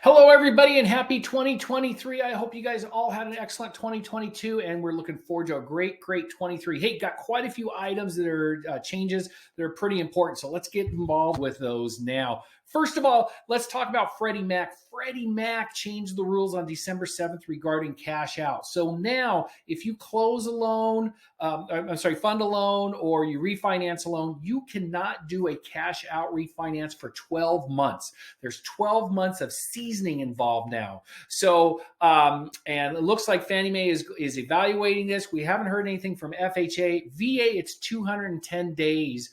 Hello, everybody, and happy 2023. I hope you guys all had an excellent 2022, and we're looking forward to a great 23. Hey, got quite a few items that are changes that are pretty important, so let's get involved with those now. First of all, let's talk about Freddie Mac. Freddie Mac changed the rules on December 7th regarding cash out. So now, if you close a loan, fund a loan, or you refinance a loan, you cannot do a cash out refinance for 12 months. There's 12 months of seasoning involved now. So, and it looks like Fannie Mae is evaluating this. We haven't heard anything from FHA. VA, it's 210 days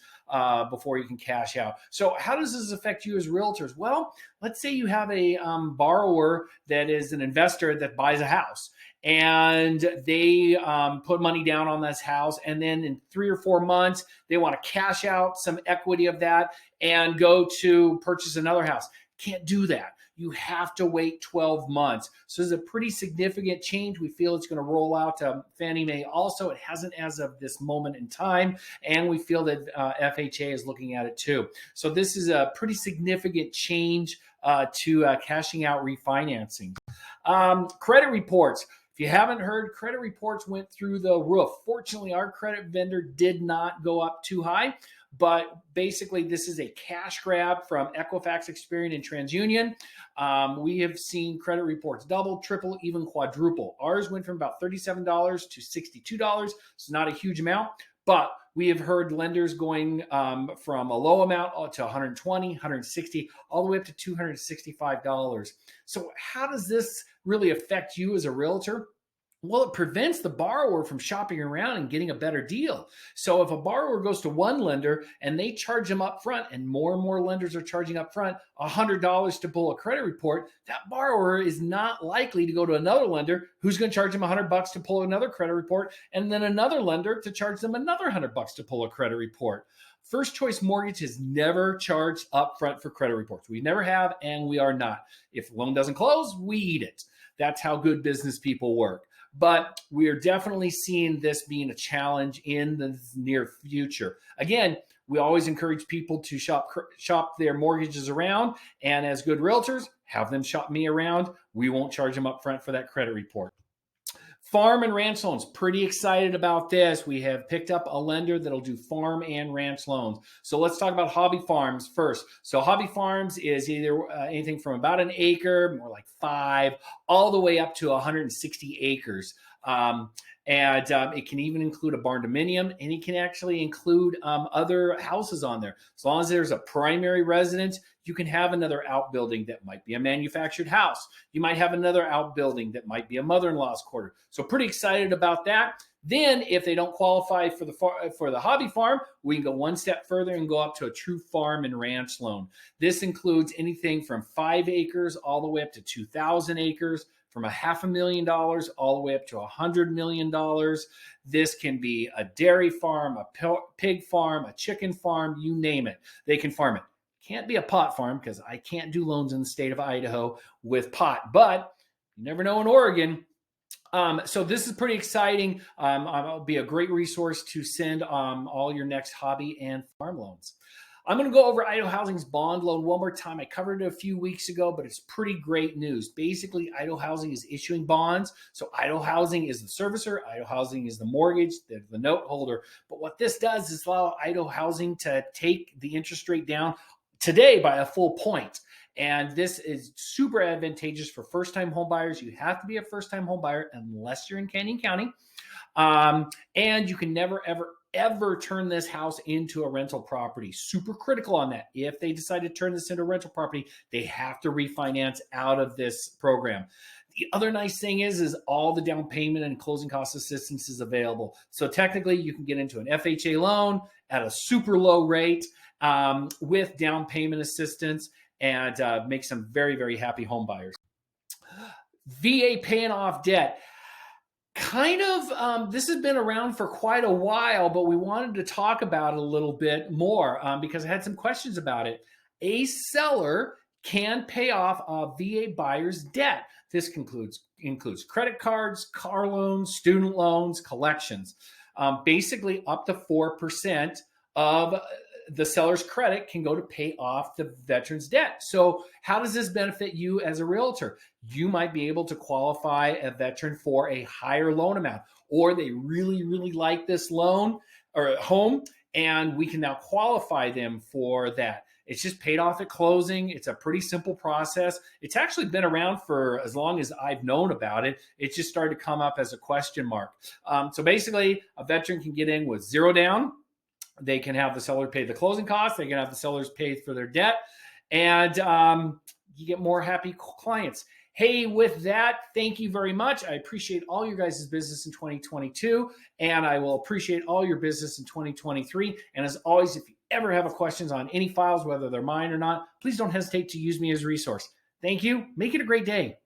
before you can cash out. So how does this affect you as realtors? Well, let's say you have a borrower that is an investor that buys a house, and they put money down on this house, and then in 3 or 4 months, they want to cash out some equity of that and go to purchase another house. Can't do that. You have to wait 12 months. So this is a pretty significant change. We feel it's going to roll out to Fannie Mae also. It hasn't as of this moment in time, and we feel that FHA is looking at it too. So this is a pretty significant change to cashing out refinancing. Credit reports. If you haven't heard, credit reports went through the roof. Fortunately, our credit vendor did not go up too high, but basically this is a cash grab from Equifax, Experian, and TransUnion. We have seen credit reports double, triple, even quadruple. Ours went from about $37 to $62. It's not a huge amount, but we have heard lenders going from a low amount to $120, $160, all the way up to $265. So how does this really affect you as a realtor? Well, it prevents the borrower from shopping around and getting a better deal. So if a borrower goes to one lender and they charge them up front, and more lenders are charging up front $100 to pull a credit report, that borrower is not likely to go to another lender who's going to charge them $100 to pull another credit report, and then another lender to charge them another $100 to pull a credit report. First Choice Mortgage has never charged upfront for credit reports. We never have, and we are not. If the loan doesn't close, we eat it. That's how good business people work. But we are definitely seeing this being a challenge in the near future. Again, we always encourage people to shop their mortgages around, and as good realtors, have them shop me around. We won't charge them up front for that credit report. Farm and ranch loans, pretty excited about this. We have picked up a lender that'll do farm and ranch loans. So let's talk about hobby farms first. So hobby farms is either anything from about an acre, more like 5, all the way up to 160 acres. It can even include a barn dominium, and it can actually include other houses on there. As long as there's a primary residence, you can have another outbuilding that might be a manufactured house. You might have another outbuilding that might be a mother-in-law's quarter. So pretty excited about that. Then if they don't qualify for the hobby farm, we can go one step further and go up to a true farm and ranch loan. This includes anything from 5 acres all the way up to 2,000 acres, from $500,000 all the way up to $100 million. This can be a dairy farm, a pig farm, a chicken farm, you name it. They can farm it. Can't be a pot farm because I can't do loans in the state of Idaho with pot, but you never know in Oregon. So this is pretty exciting. It'll be a great resource to send all your next hobby and farm loans. I'm going to go over Idaho Housing's bond loan one more time. I covered it a few weeks ago, but it's pretty great news. Basically, Idaho Housing is issuing bonds. So Idaho Housing is the servicer. Idaho Housing is the mortgage, the note holder. But what this does is allow Idaho Housing to take the interest rate down today by a full point. And this is super advantageous for first-time home buyers. You have to be a first-time home buyer unless you're in Canyon County. And you can never, ever turn this house into a rental property. Super critical on that. If they decide to turn this into a rental property, they have to refinance out of this program. The other nice thing is all the down payment and closing cost assistance is available. So technically you can get into an FHA loan at a super low rate with down payment assistance and make some very, very happy home buyers. VA paying off debt. This has been around for quite a while, but we wanted to talk about it a little bit more because I had some questions about it. A seller can pay off a VA buyer's debt. This includes credit cards, car loans, student loans, collections. Basically up to 4% of the seller's credit can go to pay off the veteran's debt. So how does this benefit you as a realtor? You might be able to qualify a veteran for a higher loan amount, or they really, really like this loan or home, and we can now qualify them for that. It's just paid off at closing. It's a pretty simple process. It's actually been around for as long as I've known about it. It just started to come up as a question mark. So basically, a veteran can get in with zero down. They can have the seller pay the closing costs. They can have the sellers pay for their debt. And you get more happy clients. Hey, with that, thank you very much. I appreciate all your guys' business in 2022, and I will appreciate all your business in 2023. And as always, if you ever have questions on any files, whether they're mine or not, please don't hesitate to use me as a resource. Thank you. Make it a great day.